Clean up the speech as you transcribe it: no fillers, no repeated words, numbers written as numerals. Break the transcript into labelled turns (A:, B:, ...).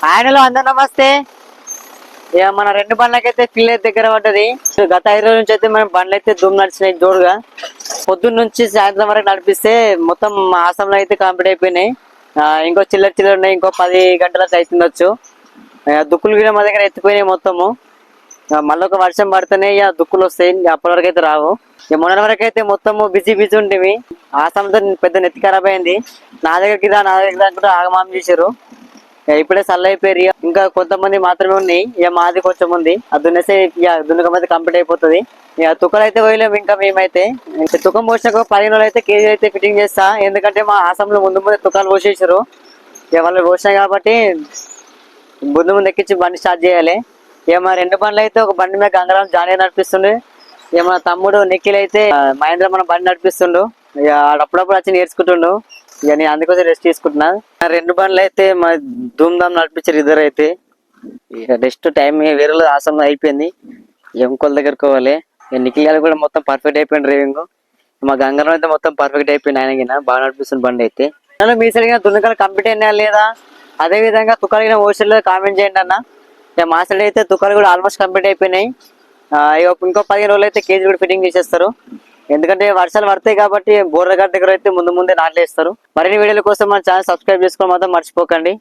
A: ఆయనలో అందరు నమస్తే. ఇక మన రెండు బండ్లకైతే పిల్లల దగ్గర పడ్డది. గత 5 రోజుల నుంచి అయితే మనం బండ్లు అయితే దుమ్ము నడిచినాయి జోరుగా. పొద్దున్న నుంచి సాయంత్రం వరకు నడిపిస్తే మొత్తం ఆసంలో అయితే కంప్లీట్ అయిపోయినాయి. ఇంకో చిల్లర చిల్లర ఉన్నాయి, ఇంకో 10 గంటలకు అవుతుండొచ్చు. దుక్కులు కూడా మా దగ్గర ఎత్తిపోయినాయి మొత్తము. మళ్ళీ ఒక వర్షం పడితేనే ఇక దుక్కులు వస్తాయి, అప్పటి వరకు అయితే రావు. ఇక మొన్న వరకు అయితే మొత్తము బిజీ బిజీ ఉండేవి. ఆసంతో పెద్ద నెత్తి ఖరాబ్ అయింది. నా దగ్గరికి నా దగ్గర కూడా ఆగమాం చేశారు. ఇప్పుడే చల్ల అయిపోయారు. ఇంకా కొంతమంది మాత్రమే ఉన్నాయి, ఇక మాది కొంచెం ఉంది. అది దున్నేస్తే ఇక దున్నకమైతే కంప్లీట్ అయిపోతుంది. ఇక తుక్కలు అయితే పోయలేము ఇంకా మేమైతే. ఇంకా తుకం పోసినాక 15 రోజులు అయితే కేజీ అయితే ఫిట్టింగ్ చేస్తా. ఎందుకంటే మా ఆసంలో ముందు ముందు తుకాలు పోసేసారు. ఇక వాళ్ళు పోసినాయి కాబట్టి ముందు ముందు ఎక్కించి బండి స్టార్ట్ చేయాలి. ఇక మా రెండు బండ్లు అయితే ఒక బండి మీద గంగరాం జానీ నడిపిస్తుండే. ఇక మన తమ్ముడు నిఖిల్ అయితే మహేంద్ర మన బండి నడిపిస్తుండు. ఇక అప్పుడప్పుడు వచ్చి నేర్చుకుంటుండు. ఇక నేను అందుకోసం రెస్ట్ తీసుకుంటున్నా. రెండు బండ్లు అయితే మా ధూమ్ధామ్ నడిపించారు ఇద్దరు అయితే. ఇక నెక్స్ట్ టైం వేరే ఆసం అయిపోయింది. ఇంకోళ్ళ దగ్గరకు పోవాలి. నిఖిల్ గారు కూడా మొత్తం పర్ఫెక్ట్ అయిపోయింది డ్రైవింగ్. మా గంగారం అయితే మొత్తం పర్ఫెక్ట్ అయిపోయింది. ఆయన బాగా నడిపిస్తుంది బండి అయితే. మీ సైడ్ దున్నకాలు కంప్లీట్ అయినా లేదా, అదే విధంగా తుకాలు ఓషన్లో కామెంట్ చేయండి అన్న. ఇక మా సైడ్ అయితే తుకాలు కూడా ఆల్మోస్ట్ కంప్లీట్ అయిపోయినాయి. ఇంకో 15 రోజులు అయితే కేజీ కూడా ఫిట్టింగ్ చేసేస్తారు. ఎందుకంటే వర్షాలు పడతాయి కాబట్టి బోర్ల గారి దగ్గర అయితే ముందు ముందే నాట్లేస్తారు. మరిన్ని వీడియోల కోసం మన ఛానల్ సబ్స్క్రైబ్ చేసుకోవడం మాత్రం మర్చిపోకండి.